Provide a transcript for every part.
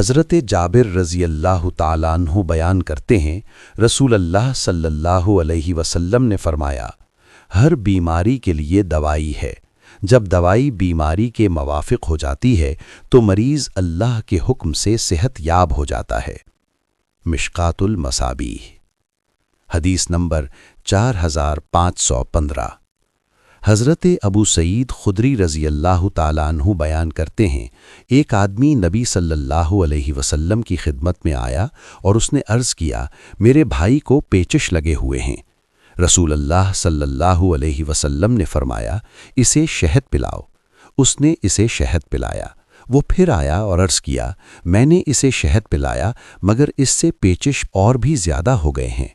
حضرت جابر رضی اللہ تعالیٰ عنہ بیان کرتے ہیں، رسول اللہ صلی اللہ علیہ وسلم نے فرمایا، ہر بیماری کے لیے دوائی ہے۔ جب دوائی بیماری کے موافق ہو جاتی ہے تو مریض اللہ کے حکم سے صحت یاب ہو جاتا ہے۔ مشکات المصابیح، حدیث نمبر 4515۔ حضرت ابو سعید خدری رضی اللہ تعالیٰ عنہ بیان کرتے ہیں، ایک آدمی نبی صلی اللہ علیہ وسلم کی خدمت میں آیا اور اس نے عرض کیا، میرے بھائی کو پیچش لگے ہوئے ہیں۔ رسول اللہ صلی اللہ علیہ وسلم نے فرمایا، اسے شہد پلاؤ۔ اس نے اسے شہد پلایا۔ وہ پھر آیا اور عرض کیا، میں نے اسے شہد پلایا مگر اس سے پیچش اور بھی زیادہ ہو گئے ہیں۔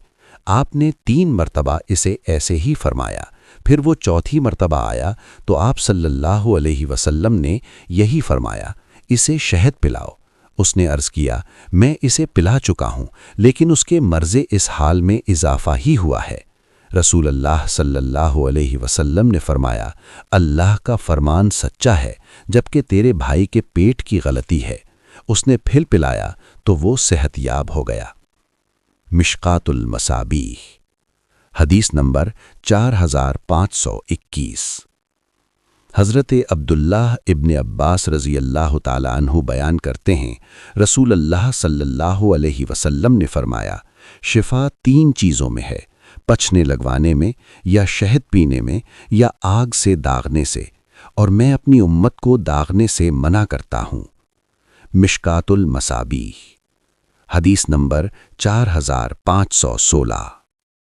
آپ نے 3 مرتبہ اسے ایسے ہی فرمایا۔ پھر وہ چوتھی مرتبہ آیا تو آپ صلی اللہ علیہ وسلم نے یہی فرمایا، اسے شہد پلاؤ۔ اس نے عرض کیا، میں اسے پلا چکا ہوں لیکن اس کے مرض اس حال میں اضافہ ہی ہوا ہے۔ رسول اللہ صلی اللہ علیہ وسلم نے فرمایا، اللہ کا فرمان سچا ہے جبکہ تیرے بھائی کے پیٹ کی غلطی ہے۔ اس نے پھر پلایا تو وہ صحت یاب ہو گیا۔ مشکات المصابیح، حدیث نمبر 4521۔ حضرت عبداللہ ابن عباس رضی اللہ تعالیٰ عنہ بیان کرتے ہیں، رسول اللہ صلی اللہ علیہ وسلم نے فرمایا، شفا 3 چیزوں میں ہے، پچھنے لگوانے میں یا شہد پینے میں یا آگ سے داغنے سے، اور میں اپنی امت کو داغنے سے منع کرتا ہوں۔ مشکات المصابیح، حدیث نمبر 4516۔